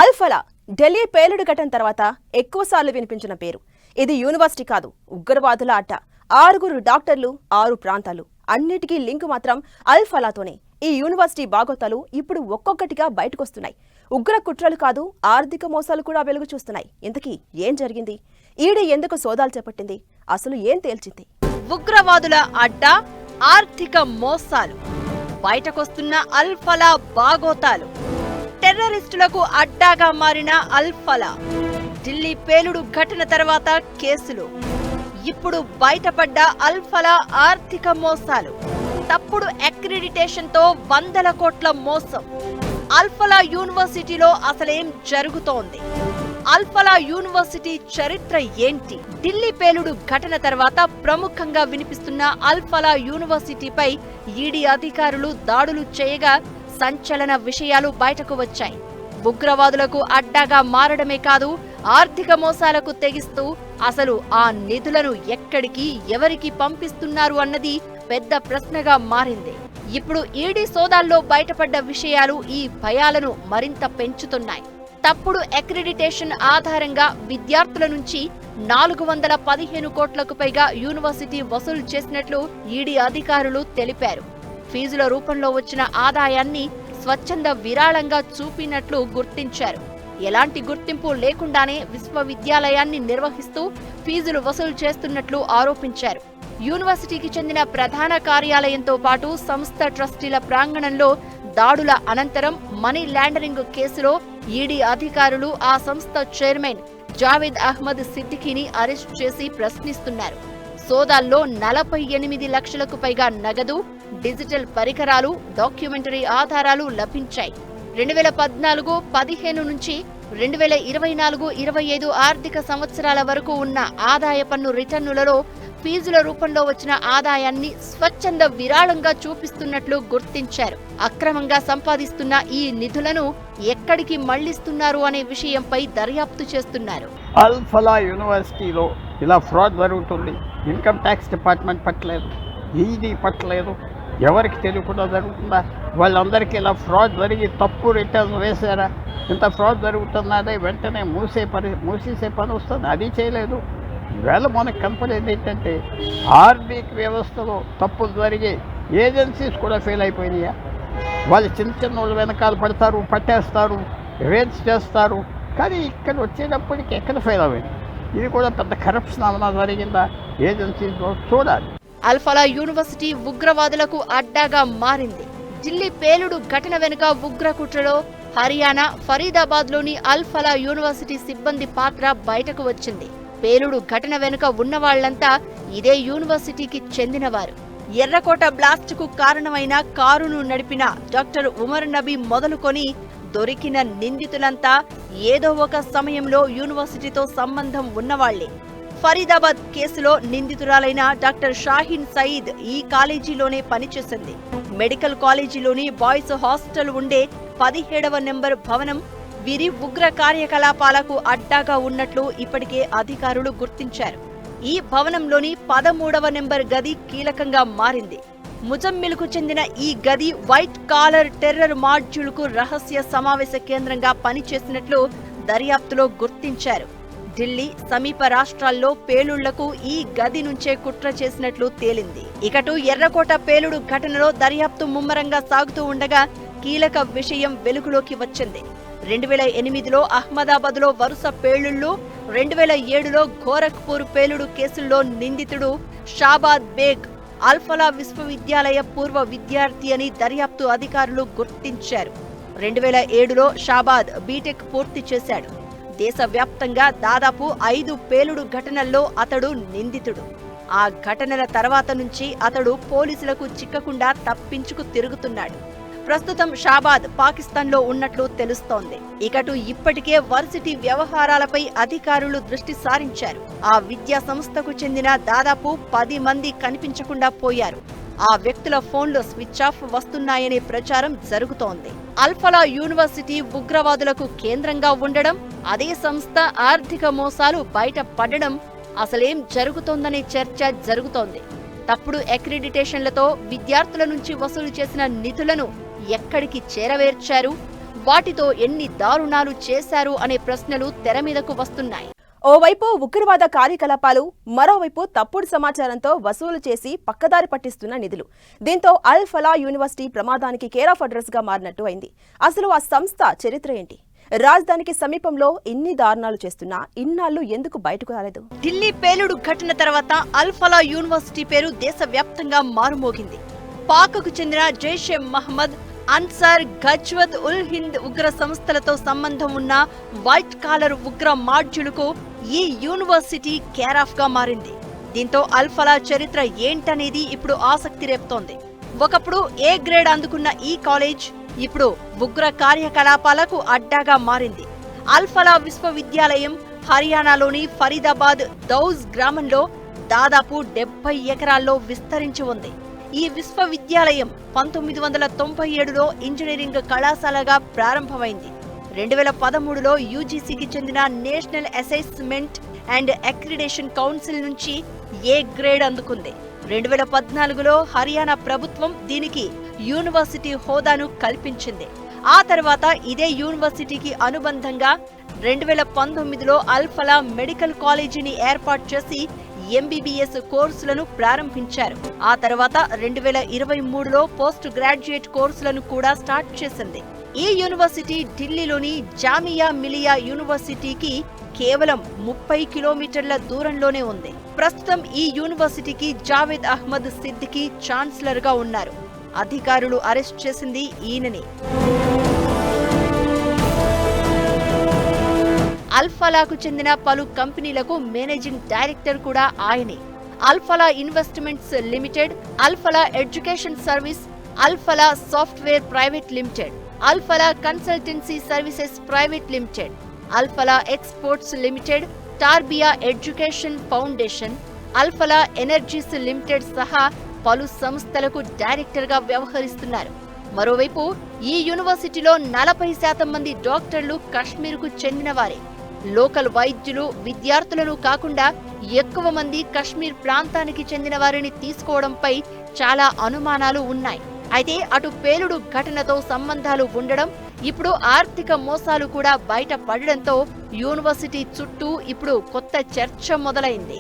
అల్ఫలా ఢిల్లీ పేలుడు ఘటన తర్వాత ఎక్కువసార్లు వినిపించిన పేరు. ఇది యూనివర్సిటీ కాదు, ఉగ్రవాదుల అడ్డ. 6 డాక్టర్లు, 6 ప్రాంతాలు, అన్నిటికీ లింక్ మాత్రం అల్ఫలాతోనే. ఈ యూనివర్సిటీ బాగోతాలు ఇప్పుడు ఒక్కొక్కటిగా బయటకొస్తున్నాయి. ఉగ్ర కుట్రలు కాదు, ఆర్థిక మోసాలు కూడా వెలుగు చూస్తున్నాయి. ఇంతకీ ఏం జరిగింది? ఈడీ ఎందుకు సోదాలు చేపట్టింది? అసలు ఏం తేల్చింది? ఉగ్రవాదుల అడ్డ, ఆర్థిక మోసాలు, బయటకొస్తున్న అల్ఫలా బాగోతాలు, టెర్రరిస్టులకు అడ్డాగా మారిన అల్ఫలా, ఢిల్లీ పేలుడు ఘటన తర్వాత కేసులు, ఇప్పుడు బయటపడ్డ అల్ఫలా ఆర్థిక మోసాలు, తప్పుడు అక్రిడిటేషన్తో 100 కోట్ల మోసం. అల్ఫలా యూనివర్సిటీలో అసలేం జరుగుతోంది? అల్ఫలా యూనివర్సిటీ చరిత్ర ఏంటి? ఢిల్లీ పేలుడు ఘటన తర్వాత ప్రముఖంగా వినిపిస్తున్న అల్ఫలా యూనివర్సిటీపై ఈడీ అధికారులు దాడులు చేయగా సంచలన విషయాలు బయటకు వచ్చాయి. ఉగ్రవాదులకు అడ్డాగా మారడమే కాదు, ఆర్థిక మోసాలకు తెగిస్తూ అసలు ఆ నిధులను ఎక్కడికి, ఎవరికి పంపిస్తున్నారు అన్నది పెద్ద ప్రశ్నగా మారింది. ఇప్పుడు ఈడీ సోదాల్లో బయటపడ్డ విషయాలు ఈ భయాలను మరింత పెంచుతున్నాయి. తప్పుడు అక్రిడిటేషన్ ఆధారంగా విద్యార్థుల నుంచి 415 కోట్లకు పైగా యూనివర్సిటీ వసూలు చేసినట్లు ఈడీ అధికారులు తెలిపారు. ఫీజుల రూపంలో వచ్చిన ఆదాయాన్ని స్వచ్ఛంద విరాళంగా చూపినట్లు గుర్తించారు. ఎలాంటి గుర్తింపు లేకుండానే విశ్వవిద్యాలయాన్ని నిర్వహిస్తూ ఫీజులు వసూలు చేస్తున్నట్లు ఆరోపించారు. యూనివర్సిటీకి చెందిన ప్రధాన కార్యాలయంతో పాటు సంస్థ ట్రస్టీల ప్రాంగణంలో దాడుల అనంతరం మనీ లాండరింగ్ కేసులో ఈడీ అధికారులు ఆ సంస్థ చైర్మన్ జావేద్ అహ్మద్ సిద్దికీని అరెస్ట్ చేసి ప్రశ్నిస్తున్నారు. సోదాల్లో 48 లక్షలకు పైగా నగదు, డిజిటల్ పరికరాలు, డాక్యుమెంటరీ ఆధారాలు లభించాయి. 2014-15 నుంచి 2024-25 ఆర్థిక సంవత్సరాల వరకు ఉన్న ఆదాయ పన్ను రిటర్నులలో ఫీజుల రూపంలో వచ్చిన ఆదాయాన్ని స్వచ్ఛంద విరాళంగా చూపిస్తున్నట్లు గుర్తించారు. అక్రమంగా సంపాదిస్తున్న ఈ నిధులను ఎక్కడికి మళ్లిస్తున్నారు అనే విషయంపై దర్యాప్తు చేస్తున్నారు. అల్ఫలా యూనివర్సిటీలో ఇలా ఫ్రాడ్ జరుగుతుంది. ఇన్కమ్ ట్యాక్స్ డిపార్ట్మెంట్ పట్టలేదు, ఈడీ పట్టలేదు, ఎవరికి తెలియకుండా జరుగుతుందా? వాళ్ళందరికీ ఇలా ఫ్రాడ్ జరిగి తప్పు రిటర్న్ వేశారా? ఇంత ఫ్రాడ్ జరుగుతున్నదే వెంటనే మూసేసే పని వస్తుంది, అది చేయలేదు. ఈవేళ మనకు కనపడేది ఏంటంటే ఆర్థిక వ్యవస్థలో తప్పులు జరిగి ఏజెన్సీస్ కూడా ఫెయిల్ అయిపోయినాయా? వాళ్ళు చిన్న వాళ్ళు వెనకాల పడతారు, పట్టేస్తారు, రేట్స్ చేస్తారు. కానీ ఇక్కడ వచ్చేటప్పటికి ఎక్కడ ఫెయిల్ అవ్వండి? ఇది కూడా పెద్ద కరప్షన్ ఏమైనా జరిగిందా ఏజెన్సీస్లో? చూడాలి. అల్ఫలా యూనివర్సిటీ ఉగ్రవాదులకు అడ్డాగా మారింది. ఢిల్లీ పేలుడు ఘటన వెనుక ఉగ్ర కుట్రలో హర్యానా ఫరీదాబాద్లోని అల్ఫలా యూనివర్సిటీ సిబ్బంది పాత్ర బయటకు వచ్చింది. పేలుడు ఘటన వెనుక ఉన్నవాళ్లంతా ఇదే యూనివర్సిటీకి చెందినవారు. ఎర్రకోట బ్లాస్ట్ కు కారణమైన కారును నడిపిన డాక్టర్ ఉమర్ నబీ మొదలుకొని దొరికిన నిందితులంతా ఏదో ఒక సమయంలో యూనివర్సిటీతో సంబంధం ఉన్నవాళ్లే. ఫరీదాబాద్ కేసులో నిందితురాలైన డాక్టర్ షాహీన్ సయీద్ ఈ కాలేజీలోనే పనిచేసింది. మెడికల్ కాలేజీలోని బాయ్స్ హాస్టల్ ఉండే 17వ నెంబర్ భవనం వీరి ఉగ్ర కార్యకలాపాలకు అడ్డాగా ఉన్నట్లు ఇప్పటికే అధికారులు గుర్తించారు. ఈ భవనంలోని 13వ నెంబర్ గది కీలకంగా మారింది. ముజమ్మిల్కు చెందిన ఈ గది వైట్ కాలర్ టెర్రర్ మాడ్యూల్కు రహస్య సమావేశ కేంద్రంగా పనిచేసినట్లు దర్యాప్తులో గుర్తించారు. ఢిల్లీ, సమీప రాష్ట్రాల్లో పేలుళ్లకు ఈ గది నుంచే కుట్ర చేసినట్లు తేలింది. ఇకటు ఎర్రకోట పేలుడు ఘటనలో దర్యాప్తు ముమ్మరంగా సాగుతూ ఉండగా కీలక విషయం వెలుగులోకి వచ్చింది. 2008లో అహ్మదాబాద్లో వరుస పేలుళ్లు, 2007లో గోరఖ్పూర్ పేలుడు కేసుల్లో నిందితుడు షాబాద్ బేగ్ అల్ఫలా విశ్వవిద్యాలయ పూర్వ విద్యార్థి అని దర్యాప్తు అధికారులు గుర్తించారు. 2007లో షాబాద్ బీటెక్ పూర్తి చేశాడు. దేశవ్యాప్తంగా దాదాపు 5 పేలుడు ఘటనల్లో అతడు నిందితుడు. ఆ ఘటనల తర్వాత నుంచి అతడు పోలీసులకు చిక్కకుండా తప్పించుకు తిరుగుతున్నాడు. ప్రస్తుతం షాబాద్ పాకిస్తాన్లో ఉన్నట్లు తెలుస్తోంది. ఇకటు ఇప్పటికే వర్సిటీ వ్యవహారాలపై అధికారులు దృష్టి సారించారు. ఆ విద్యా సంస్థకు చెందిన దాదాపు 10 మంది కనిపించకుండా పోయారు. ఆ వ్యక్తుల ఫోన్లు స్విచ్ ఆఫ్ వస్తున్నాయనే ప్రచారం జరుగుతోంది. అల్ఫలా యూనివర్సిటీ ఉగ్రవాదులకు కేంద్రంగా ఉండడం, అదే సంస్థ ఆర్థిక మోసాలు బయట పడడం, అసలేం జరుగుతోందనే చర్చ జరుగుతోంది. తప్పుడు అక్రిడిటేషన్లతో విద్యార్థుల నుంచి వసూలు చేసిన నిధులను ఎక్కడికి చేరవేర్చారు? వాటితో ఎన్ని దారుణాలు చేశారు అనే ప్రశ్నలు తెర మీదకు వస్తున్నాయి. ఓవైపు ఉగ్రవాద కార్యకలాపాలు, మరోవైపు తప్పుడు సమాచారంతో వసూలు చేసి పక్కదారి పట్టిస్తున్న నిధులు. దీంతో అల్ ఫలా యూనివర్సిటీ ప్రమాదానికి కేర్ ఆఫ్ అడ్రస్ గా మారినట్టు అయింది. అసలు ఆ సంస్థ చరిత్ర ఏంటి? రాజధానికి సమీపంలో ఇన్ని దారుణాలు చేస్తున్నా ఇన్నాళ్లు ఎందుకు బయటకు రాలేదు? ఢిల్లీ పేలుడు ఘటన తర్వాత అల్ ఫలా యూనివర్సిటీ పేరు దేశవ్యాప్తంగా మారుమోగింది. పాక్కు చెందిన జైషే మహమ్మద్, అన్సార్, గజ్వత్ ఉల్ హింద్ ఉగ్ర సంస్థలతో సంబంధం ఉన్న వైట్ కాలర్ ఉగ్ర మాడ్యులకు ఈ యూనివర్సిటీ కేర్ ఆఫ్ గా మారింది. దీంతో అల్ ఫలా చరిత్ర ఏంటనేది ఇప్పుడు ఆసక్తి రేపుతోంది. ఒకప్పుడు ఏ గ్రేడ్ అందుకున్న ఈ కాలేజ్ ఇప్పుడు ఉగ్ర కార్యకలాపాలకు అడ్డాగా మారింది. అల్ ఫలా విశ్వవిద్యాలయం హర్యానాలోని ఫరీదాబాద్ దౌజ్ గ్రామంలో దాదాపు 70 ఎకరాల్లో విస్తరించి ఉంది. ఈ విశ్వవిద్యాలయం 1997లో ఇంజనీరింగ్ కళాశాలగా ప్రారంభమైంది. 2013లో యూజీసీకి చెందిన national assessment and accreditation council నుంచి ఏ గ్రేడ్ అందుకుంది. 2014లో హర్యానా ప్రభుత్వం దీనికి యూనివర్సిటీ హోదాను కల్పించింది. ఆ తర్వాత ఇదే యూనివర్సిటీకి అనుబంధంగా 2019లో అల్ ఫలా మెడికల్ కాలేజీని ఏర్పాటు చేసి ఎంబీబీఎస్ కోర్సులను ప్రారంభించారు. ఆ తర్వాత 2023లో పోస్ట్ గ్రాడ్యుయేట్ కోర్సులను కూడా స్టార్ట్ చేసింది. ఈ యూనివర్సిటీ ఢిల్లీలోని జామియా మిలియా యూనివర్సిటీకి కేవలం 30 కిలోమీటర్ల దూరంలోనే ఉంది. ప్రస్తుతం ఈ యూనివర్సిటీకి జావేద్ అహ్మద్ సిద్దికీ ఛాన్సలర్ గా ఉన్నారు. అధికారులు అరెస్ట్ చేసింది ఈయనని. అల్ ఫలాకు చెందిన పలు కంపెనీలకు మేనేజింగ్ డైరెక్టర్ కూడా ఆయనే. అల్ ఫలా ఇన్వెస్ట్మెంట్స్ లిమిటెడ్, అల్ ఫలా ఎడ్యుకేషన్ సర్వీస్, అల్ ఫలా సాఫ్ట్వేర్ ప్రైవేట్ లిమిటెడ్, అల్ ఫలా కన్సల్టెన్సీ సర్వీసెస్ ప్రైవేట్ లిమిటెడ్, అల్ ఫలా ఎక్స్పోర్ట్స్ లిమిటెడ్, టార్బియా ఎడ్యుకేషన్ ఫౌండేషన్, అల్ ఫలా ఎనర్జీస్ లిమిటెడ్ సహా పలు సంస్థలకు డైరెక్టర్ గా వ్యవహరిస్తున్నారు. మరోవైపు ఈ యూనివర్సిటీలో 40% మంది డాక్టర్లు కశ్మీర్కు చెందినవారే. లోకల్ వైద్యులు, విద్యార్థులను కాకుండా ఎక్కువ మంది కశ్మీర్ ప్రాంతానికి చెందిన వారిని తీసుకోవడంపై చాలా అనుమానాలు ఉన్నాయి. అయితే అటు పేలుడు ఘటనతో సంబంధాలు ఉండడం, ఇప్పుడు ఆర్థిక మోసాలు కూడా బయట పడడంతో యూనివర్సిటీ చుట్టూ ఇప్పుడు కొత్త చర్చ మొదలైంది.